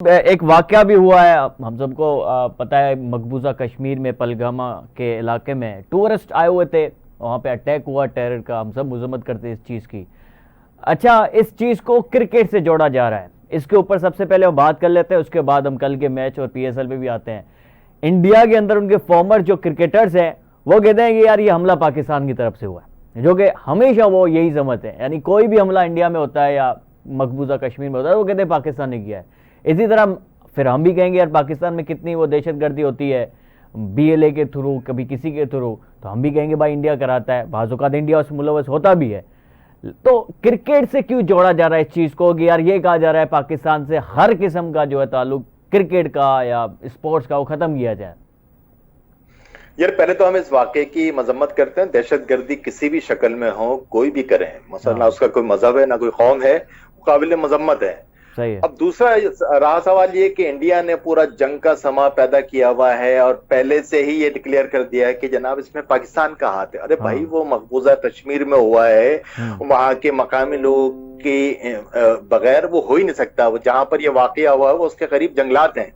एक वाकया भी हुआ है, हम सबको पता है। मकबूजा कश्मीर में पलगामा के इलाके में टूरिस्ट आए हुए थे, वहाँ पे अटैक हुआ टेरर का। हम सब मजम्मत करते हैं इस चीज़ की। अच्छा, इस चीज़ को क्रिकेट से जोड़ा जा रहा है। इसके ऊपर सबसे पहले हम बात कर लेते हैं, उसके बाद हम कल के मैच और पीएसएल पे भी आते हैं। इंडिया के अंदर उनके फॉर्मर जो क्रिकेटर्स हैं वो कहते हैं कि यार ये हमला पाकिस्तान की तरफ से हुआ है, जो कि हमेशा वो यही समझते हैं। यानी कोई भी हमला इंडिया में होता है या मकबूजा कश्मीर में होता है वो कहते हैं पाकिस्तान ने किया है। इसी तरह फिर हम भी कहेंगे यार पाकिस्तान में कितनी वो दहशतगर्दी होती है, बीएलए के थ्रू, कभी किसी के थ्रू, तो हम भी कहेंगे भाई इंडिया कराता है। बाज़ इंडिया उसमें मुलव्वस होता भी है। तो क्रिकेट से क्यों जोड़ा जा रहा है इस चीज को कि यार ये कहा जा रहा है पाकिस्तान से हर किस्म का जो है ताल्लुक क्रिकेट का या स्पोर्ट्स का वो खत्म किया जाए? यार पहले तो हम इस वाकये की मजम्मत करते हैं। दहशतगर्दी किसी भी शक्ल में हो, कोई भी करे, मसला ना उसका कोई मजहब है ना कोई कौम है, काबिल मजम्मत है। सही है। अब दूसरा रहा सवाल ये कि इंडिया ने पूरा जंग का समा पैदा किया हुआ है और पहले से ही ये डिक्लेयर कर दिया है कि जनाब इसमें पाकिस्तान का हाथ है। अरे भाई, वो मकबूजा कश्मीर में हुआ है, वहां के मकामी लोग के बगैर वो हो ही नहीं सकता। वो जहां पर ये वाकया हुआ है वो उसके करीब जंगलात हैं,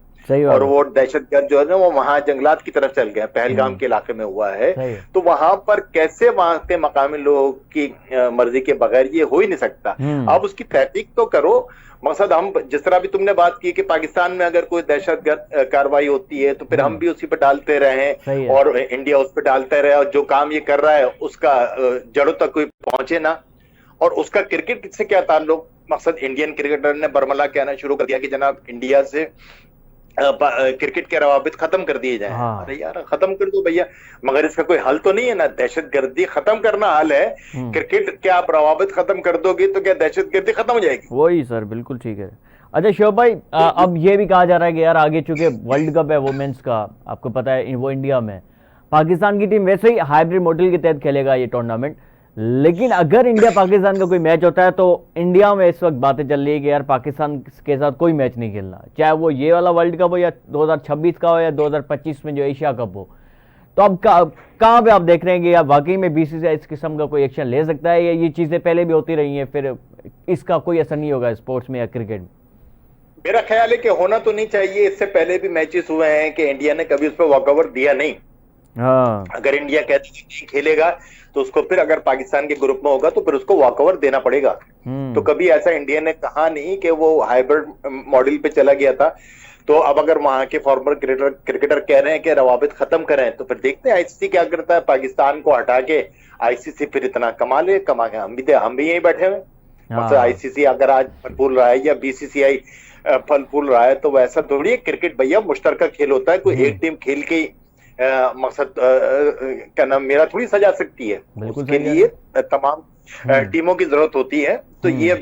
और वो दहशतगर्द जो है ना वो वहां जंगलात की तरफ चल गए। पहलगाम के इलाके में हुआ है, तो वहां पर कैसे वहां के मकामी लोगों की मर्जी के बगैर ये हो ही नहीं सकता। अब उसकी तहकीक तो करो। मकसद हम जिस तरह भी तुमने बात की कि पाकिस्तान में अगर कोई दहशतगर्द कार्रवाई होती है तो फिर हम भी उसी पर डालते रहे और इंडिया उस पर डालते रहे, और जो काम ये कर रहा है उसका जड़ों तक कोई पहुंचे ना। और उसका क्रिकेट से क्या ताल्लुक? मकसद इंडियन क्रिकेटर ने बरमला कहना शुरू कर दिया कि जनाब इंडिया से क्रिकेट के रवाबित खत्म कर दिए जाएं। अरे यार, खत्म कर दो भैया, मगर इसका कोई हल तो नहीं है ना। दहशतगर्दी खत्म करना हल है। क्रिकेट क्या आप रवाबित खत्म कर दोगे तो क्या दहशतगर्दी खत्म हो जाएगी? वही सर, बिल्कुल ठीक है। अच्छा शोभ भाई, अब ये भी कहा जा रहा है कि यार आगे चूंकि वर्ल्ड कप है वुमेन्स का, आपको पता है वो इंडिया में, पाकिस्तान की टीम वैसे ही हाइब्रिड मॉडल के तहत खेलेगा ये टूर्नामेंट। लेकिन अगर इंडिया पाकिस्तान का कोई मैच होता है तो इंडिया में इस वक्त बातें चल रही है कि यार पाकिस्तान के साथ कोई मैच नहीं खेलना, चाहे वो ये वाला वर्ल्ड कप हो या 2026 का हो या 2025 में जो एशिया कप हो। तो अब कहाँ पे आप देख रहे हैं कि यार वाकई में बीसीसीआई इस किस्म का कोई एक्शन ले सकता है, या ये चीजें पहले भी होती रही हैं फिर इसका कोई असर नहीं होगा स्पोर्ट्स में या क्रिकेट में? मेरा ख्याल है कि होना तो नहीं चाहिए। इससे पहले भी मैचेस हुए हैं कि इंडिया ने कभी उस पर वॉकओवर दिया नहीं। अगर इंडिया कहते नहीं खेलेगा तो उसको फिर अगर पाकिस्तान के ग्रुप में होगा तो फिर उसको वॉकओवर देना पड़ेगा। तो कभी ऐसा इंडिया ने कहा नहीं कि वो हाइब्रिड मॉडल पे चला गया था। तो अब अगर वहां के फॉर्मर क्रिकेटर कह रहे हैं कि रवाबित खत्म करें, तो फिर देखते हैं आईसीसी क्या करता है। पाकिस्तान को हटा के आईसीसी फिर इतना कमा के हम भी यहीं बैठे हुए। मतलब आईसीसी अगर आज फल फूल रहा है या बीसीसीआई फल फूल रहा है तो वैसा थोड़ी है। क्रिकेट भैया मुश्तरका खेल होता है, कोई एक टीम खेल के मकसद का नाम मेरा थोड़ी सजा सकती है। उसके लिए तमाम टीमों की जरूरत होती है। तो ये